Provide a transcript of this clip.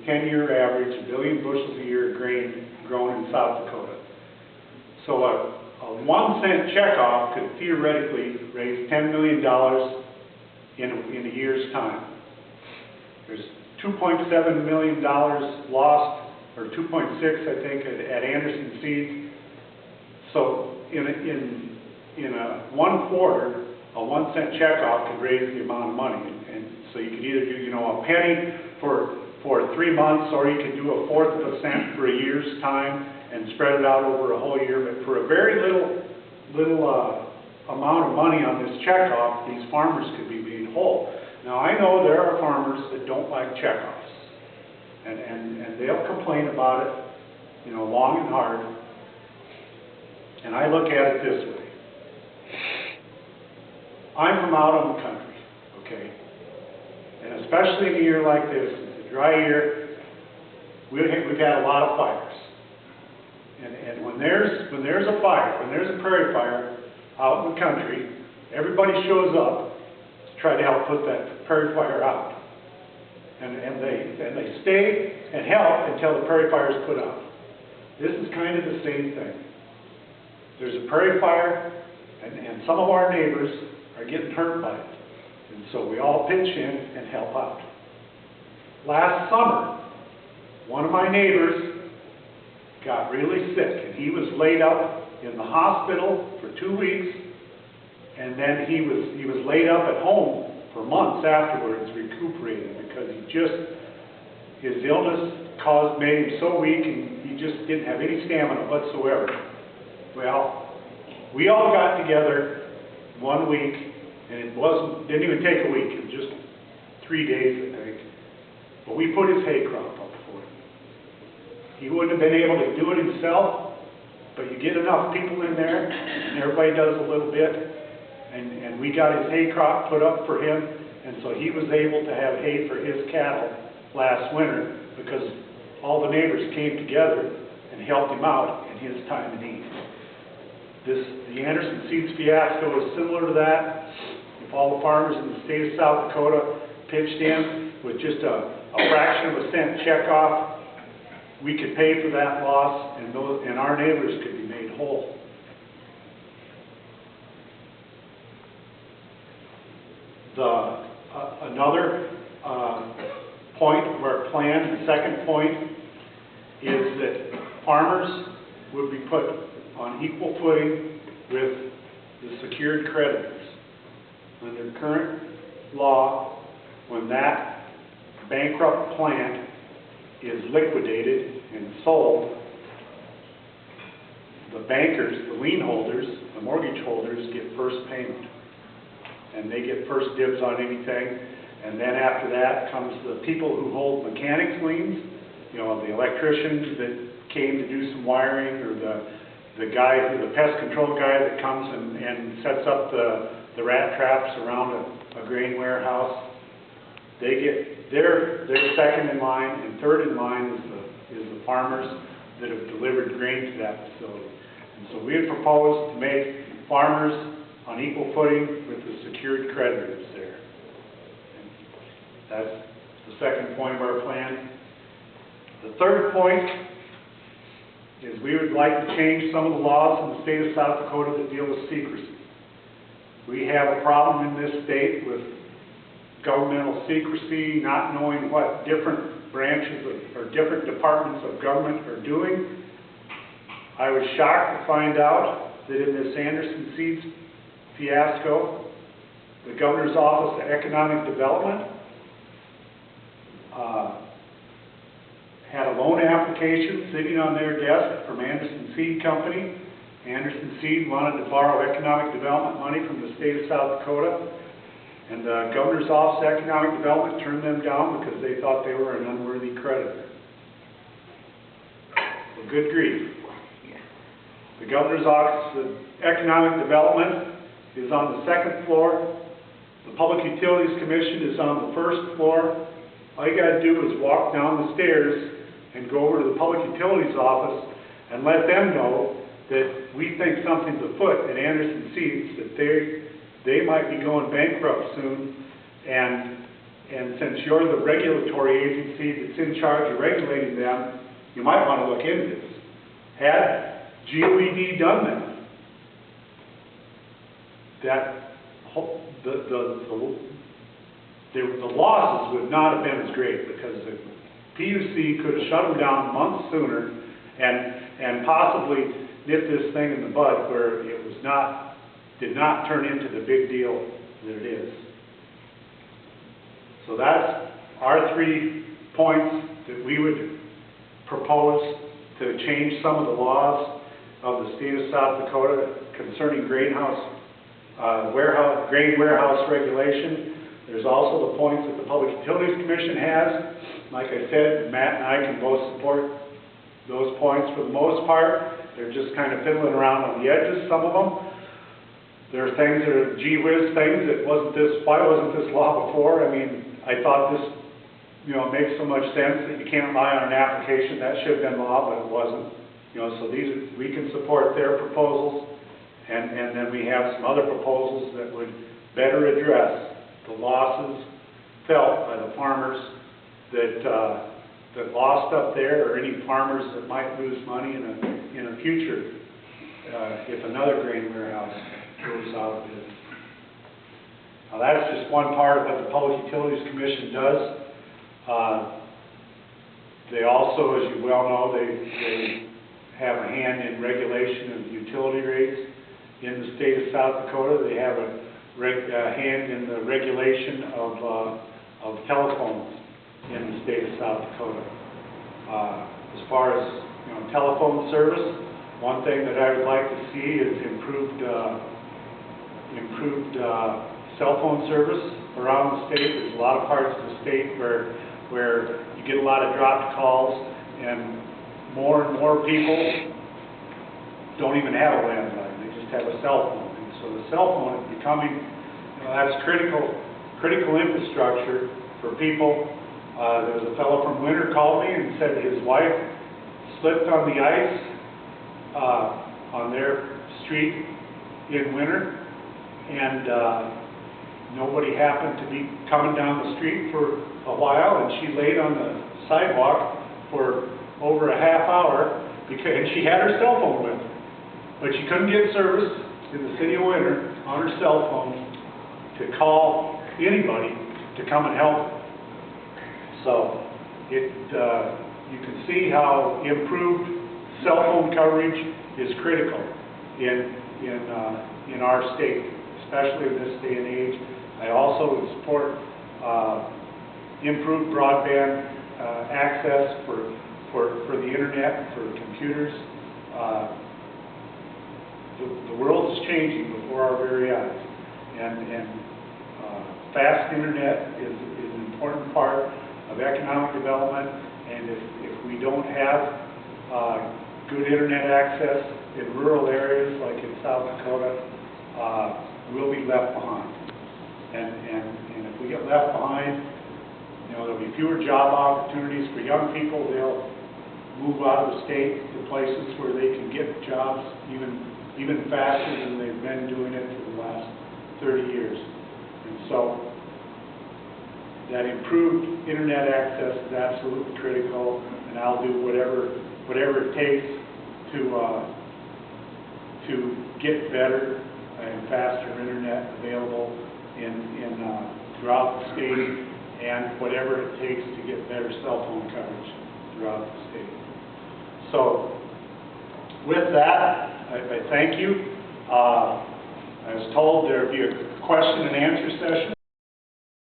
10-year average, 1 billion bushels a year of grain grown in South Dakota. So a 1 cent checkoff could theoretically raise $10 million in a year's time. There's $2.7 million lost, or 2.6, I think, at Anderson Seeds. So in a 1 quarter, a 1 cent checkoff could raise the amount of money. And so you could either do, you know, a penny for 3 months, or you could do 1/4 of a cent for a year's time and spread it out over a whole year. But for a very little amount of money on this checkoff, these farmers could be made whole. Now, I know there are farmers that don't like checkoffs, and they'll complain about it, you know, long and hard. And I look at it this way. I'm from out on the country, okay? And especially in a year like this, it's a dry year, we've had a lot of fires. And when there's a fire, when there's a prairie fire out in the country, everybody shows up to try to help put that prairie fire out. And they stay and help until the prairie fire is put out. This is kind of the same thing. There's a prairie fire, and some of our neighbors are getting hurt by it. And so we all pitch in and help out. Last summer, one of my neighbors got really sick, and he was laid up in the hospital for 2 weeks, and then he was laid up at home for months afterwards, recuperating, because his illness made him so weak, and he just didn't have any stamina whatsoever. Well, we all got together 1 week, and didn't even take a week, it was just 3 days, I think. But we put his hay crop up for him. He wouldn't have been able to do it himself, but you get enough people in there, and everybody does a little bit, and we got his hay crop put up for him, and so he was able to have hay for his cattle last winter, because all the neighbors came together and helped him out in his time of need. The Anderson Seeds fiasco is similar to that. If all the farmers in the state of South Dakota pitched in with just a fraction of a cent checkoff, we could pay for that loss, and our neighbors could be made whole. Another point of our plan, the second point, is that farmers would be put on equal footing with the secured creditors. Under current law, when that bankrupt plant is liquidated and sold, the bankers, the lien holders, the mortgage holders get first payment. And they get first dibs on anything. And then after that comes the people who hold mechanics liens, you know, the electricians that came to do some wiring, or the pest control guy that comes and sets up the rat traps around a grain warehouse. They're second in line, and third in line is the farmers that have delivered grain to that facility. And so we have proposed to make farmers on equal footing with the secured creditors there. And that's the second point of our plan. The third point is we would like to change some of the laws in the state of South Dakota that deal with secrecy. We have a problem in this state with governmental secrecy, not knowing what different branches or different departments of government are doing. I was shocked to find out that in this Anderson Seeds fiasco, the Governor's Office of Economic Development had a loan application sitting on their desk from Anderson Seed Company. Anderson Seed wanted to borrow economic development money from the state of South Dakota, and the Governor's Office of Economic Development turned them down because they thought they were an unworthy creditor. Well, good grief. The Governor's Office of Economic Development is on the second floor. The Public Utilities Commission is on the first floor. All you got to do is walk down the stairs and go over to the Public Utilities office and let them know that we think something's afoot at Anderson Seeds, that they might be going bankrupt soon, and And since you're the regulatory agency that's in charge of regulating them, you might want to look into this. Had GOED done that, the losses would not have been as great, because the PUC could have shut them down months sooner and possibly nipped this thing in the bud where it was did not turn into the big deal that it is. So that's our 3 points that we would propose to change some of the laws of the state of South Dakota concerning grain warehouse regulation. There's also the points that the Public Utilities Commission has. Like I said, Matt and I can both support those points for the most part. They're just kind of fiddling around on the edges, some of them. There are things that are gee whiz things that why wasn't this law before? I mean, I thought this, makes so much sense that you can't lie on an application. That should have been law, but it wasn't. So we can support their proposals, and then we have some other proposals that would better address the losses felt by the farmers that lost up there, or any farmers that might lose money in a future if another grain warehouse goes out of business. Now that's just one part of what the Public Utilities Commission does. They also, as you well know, they have a hand in regulation of utility rates in the state of South Dakota. They have a hand in the regulation of telephones in the state of South Dakota. As far as telephone service, one thing that I would like to see is improved cell phone service around the state. There's a lot of parts of the state where you get a lot of dropped calls, and more people don't even have a landline. They just have a cell phone. And so the cell phone is becoming, that's critical infrastructure for people. There was a fellow from Winter called me and said his wife slipped on the ice on their street in winter, and nobody happened to be coming down the street for a while, and she laid on the sidewalk for over a half hour, and she had her cell phone with her, but she couldn't get service in the city of Winter on her cell phone to call anybody to come and help her. So you can see how improved cell phone coverage is critical in our state, especially in this day and age. I also would support improved broadband access for the internet, for computers. The world is changing before our very eyes, and fast internet is an important part of economic development. And if we don't have good internet access in rural areas like in South Dakota, we'll be left behind. And if we get left behind, there'll be fewer job opportunities for young people. They'll move out of the state to places where they can get jobs even faster than they've been doing it for the last 30 years. And so that improved internet access is absolutely critical, and I'll do whatever it takes to get better and faster internet available throughout the state, and whatever it takes to get better cell phone coverage throughout the state. So with that, I thank you. I was told there would be a question and answer session.